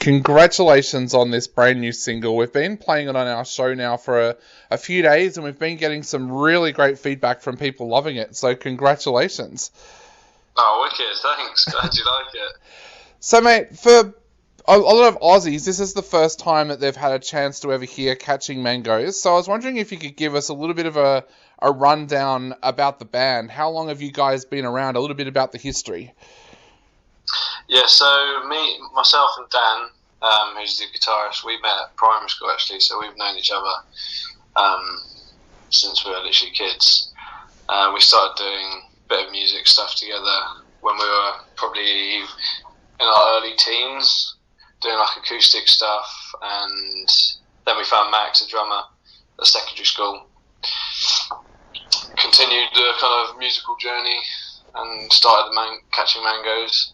Congratulations on this brand new single. We've been playing it on our show now for a few days, and we've been getting some really great feedback from people loving it. So congratulations. Oh, wicked. Thanks. Glad you like it. So, mate, for a lot of Aussies, this is the first time that they've had a chance to ever hear Catching Mangoes. So I was wondering if you could give us a little bit of a rundown about the band. How long have you guys been around? A little bit about the history. Yeah, so myself and Dan, who's the guitarist, we met at primary school actually, so we've known each other since we were literally kids. We started doing a bit of music stuff together when we were probably in our early teens, doing like acoustic stuff, and then we found Max, a drummer, at secondary school. Continued the kind of musical journey and started Catching Mangoes.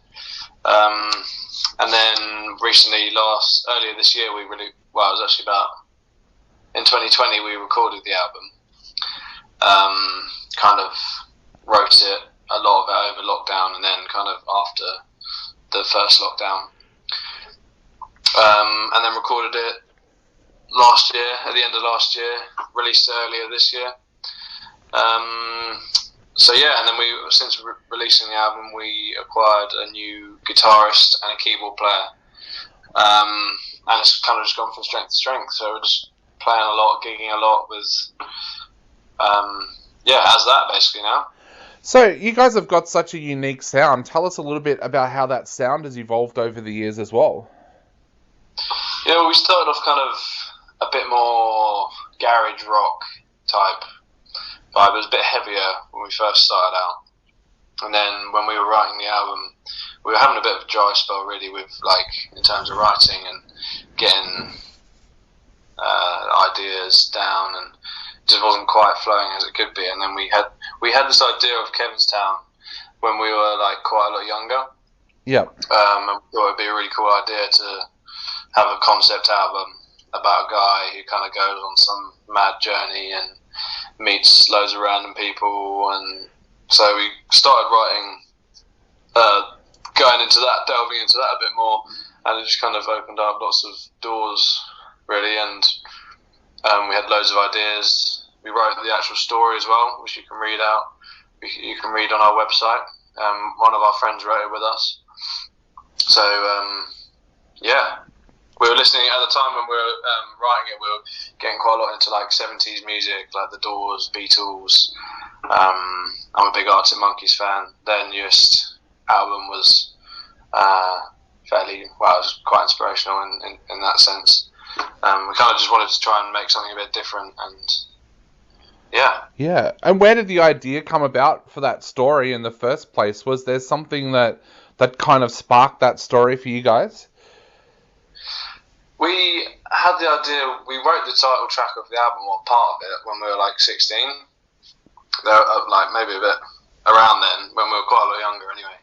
And then recently, earlier this year, it was actually in 2020, we recorded the album. Kind of wrote it, a lot of it over lockdown, and then kind of after the first lockdown. And then recorded it last year, at the end of last year, released it earlier this year. So yeah, and then since releasing the album, we acquired a new guitarist and a keyboard player, and it's kind of just gone from strength to strength. So we're just playing a lot, gigging a lot with, as that basically now. So you guys have got such a unique sound. Tell us a little bit about how that sound has evolved over the years as well. Yeah, well, we started off kind of a bit more garage rock type vibe. It was a bit heavier when we first started out, and then when we were writing the album, we were having a bit of a dry spell really, with like in terms of writing and getting ideas down, and it just wasn't quite flowing as it could be. And then we had this idea of Kevinstown when we were like quite a lot younger. Yeah. And we thought it'd be a really cool idea to have a concept album about a guy who kind of goes on some mad journey and meets loads of random people, and so we started writing, delving into that a bit more, and it just kind of opened up lots of doors really, and we had loads of ideas. We wrote the actual story as well, which you can read you can read on our website. One of our friends wrote it with us, so we were listening at the time when we were writing it. We were getting quite a lot into like 70s music, like The Doors, Beatles. I'm a big Arctic Monkeys fan. Their newest album was it was quite inspirational in that sense. We kind of just wanted to try and make something a bit different, and yeah. Yeah, and where did the idea come about for that story in the first place? Was there something that kind of sparked that story for you guys? We had the idea, we wrote the title track of the album, or part of it, when we were like 16. Like maybe a bit around then, when we were quite a lot younger anyway.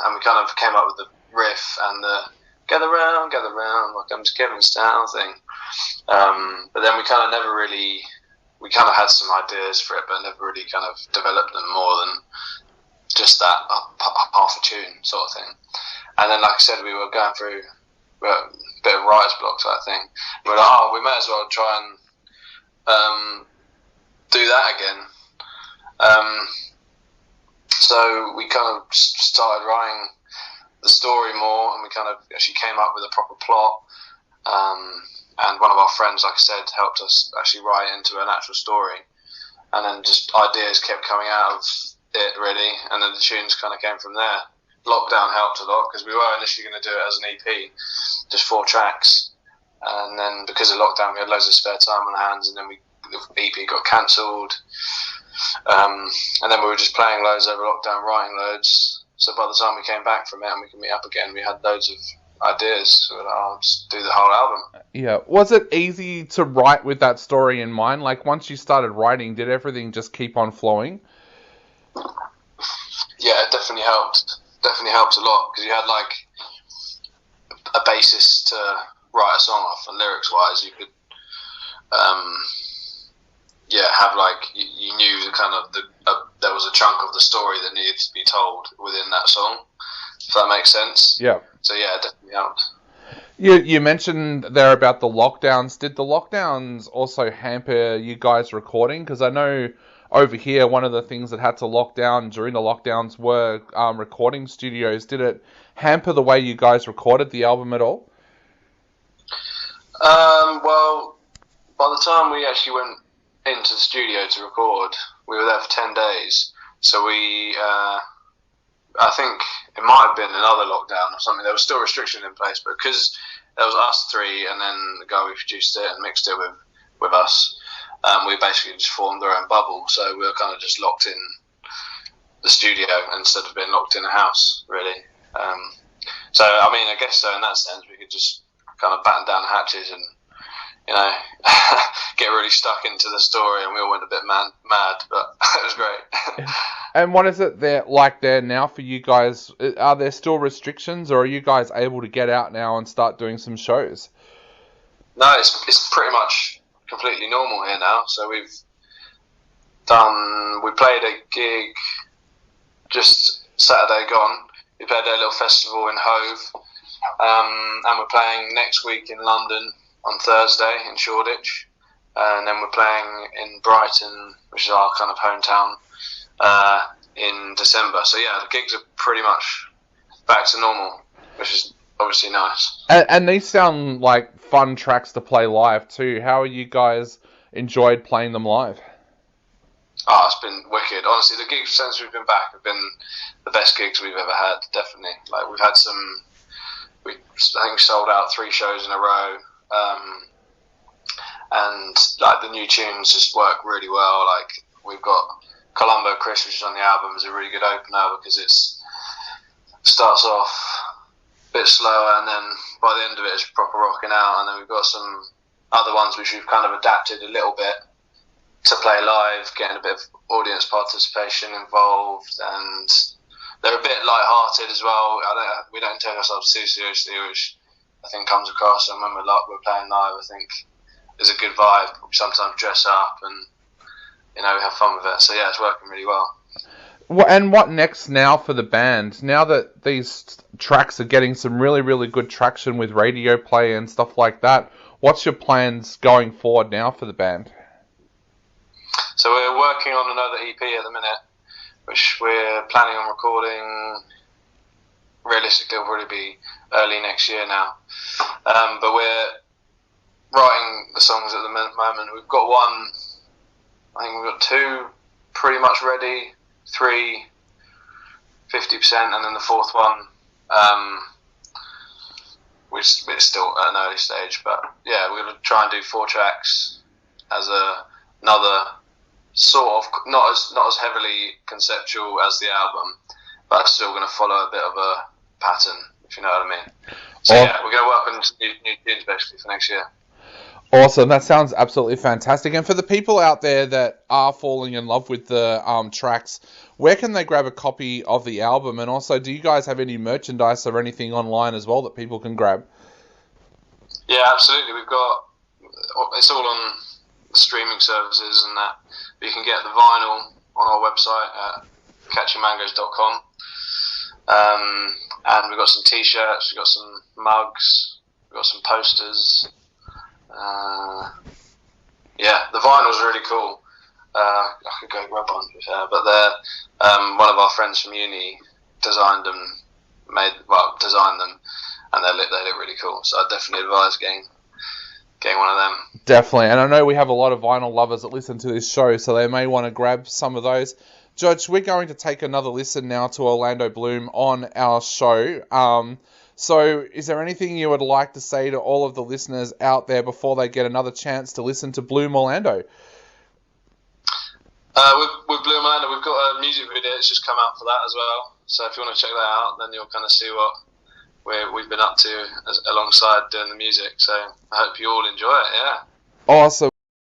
And we kind of came up with the riff and the gather round, welcome to Kevinstown thing. But then we kind of had some ideas for it, but never really kind of developed them more than just that half a tune sort of thing. And then, like I said, we were going through a bit of writer's block type thing. We were like, we may as well try and do that again. So we kind of started writing the story more, and we kind of actually came up with a proper plot. And one of our friends, like I said, helped us actually write into an actual story. And then just ideas kept coming out of it, really. And then the tunes kind of came from there. Lockdown helped a lot, because we were initially going to do it as an EP, just 4 tracks. And then because of lockdown, we had loads of spare time on hands, and then the EP got cancelled. And then we were just playing loads over lockdown, writing loads. So by the time we came back from it and we could meet up again, we had loads of ideas. So we were like, I'll just do the whole album. Yeah. Was it easy to write with that story in mind? Like, once you started writing, did everything just keep on flowing? Yeah, it definitely helped. Definitely helped a lot, because you had like a basis to write a song off, and lyrics wise you could have like you knew the kind of there was a chunk of the story that needed to be told within that song, if that makes sense. Yeah. So yeah, it definitely helped. You mentioned there about the lockdowns. Did the lockdowns also hamper you guys recording? Because I know over here one of the things that had to lock down during the lockdowns were recording studios. Did it hamper the way you guys recorded the album at all? Well, by the time we actually went into the studio to record, we were there for 10 days. So I think it might have been another lockdown or something. There was still restrictions in place, but because there was us three and then the guy who produced it and mixed it with us, we basically just formed our own bubble. So we were kind of just locked in the studio instead of being locked in a house, really. So, I mean, I guess so in that sense, we could just kind of batten down the hatches and, you know, get really stuck into the story, and we all went a bit mad, but it was great. And what is it there now for you guys? Are there still restrictions, or are you guys able to get out now and start doing some shows? No, it's pretty much completely normal here now. So we played a gig just Saturday gone. We played a little festival in Hove, and we're playing next week in London on Thursday in Shoreditch, and then we're playing in Brighton, which is our kind of hometown, in December. So yeah, the gigs are pretty much back to normal, which is obviously nice. And these sound like fun tracks to play live too. How are you guys enjoyed playing them live? Oh, it's been wicked. Honestly, the gigs since we've been back have been the best gigs we've ever had, definitely. Like, we've had I think we sold out 3 shows in a row. And like the new tunes just work really well. Like, we've got Columbo Chris, which is on the album, is a really good opener because it starts off a bit slower and then by the end of it it's proper rocking out. And then we've got some other ones which we've kind of adapted a little bit to play live, getting a bit of audience participation involved, and they're a bit light-hearted as well. We don't take ourselves too seriously, which I think comes across, and when we're playing live, I think there's a good vibe. We sometimes dress up and, you know, we have fun with it. So yeah, it's working really well. And what next now for the band? Now that these tracks are getting some really, really good traction with radio play and stuff like that, what's your plans going forward now for the band? So we're working on another EP at the minute, which we're planning on recording. Realistically, it'll probably be early next year now. But we're writing the songs at the moment. We've got one, I think we've got 2 pretty much ready, 3 50%, and then the 4th one, which is still at an early stage. But yeah, we're going to try and do 4 tracks as another sort of not as heavily conceptual as the album, but it's still going to follow a bit of a pattern, if you know what I mean. So yeah, we're going to work on new tunes basically for next year. Awesome, that sounds absolutely fantastic. And for the people out there that are falling in love with the tracks, where can they grab a copy of the album? And also, do you guys have any merchandise or anything online as well that people can grab? Yeah, absolutely. It's all on streaming services and that. But you can get the vinyl on our website at catchingmangoes.com. And we've got some t-shirts, we've got some mugs, we've got some posters. Yeah, the vinyl's really cool. I could go grab one, but they're one of our friends from uni designed them, and they look really cool. So I definitely advise getting one of them. Definitely, and I know we have a lot of vinyl lovers that listen to this show, so they may want to grab some of those. Judge, we're going to take another listen now to Orlando Bloom on our show. So is there anything you would like to say to all of the listeners out there before they get another chance to listen to Bloom Orlando? With Bloom Orlando, we've got a music video that's just come out for that as well. So if you want to check that out, then you'll kind of see what we've been up to alongside doing the music. So I hope you all enjoy it, yeah. Awesome.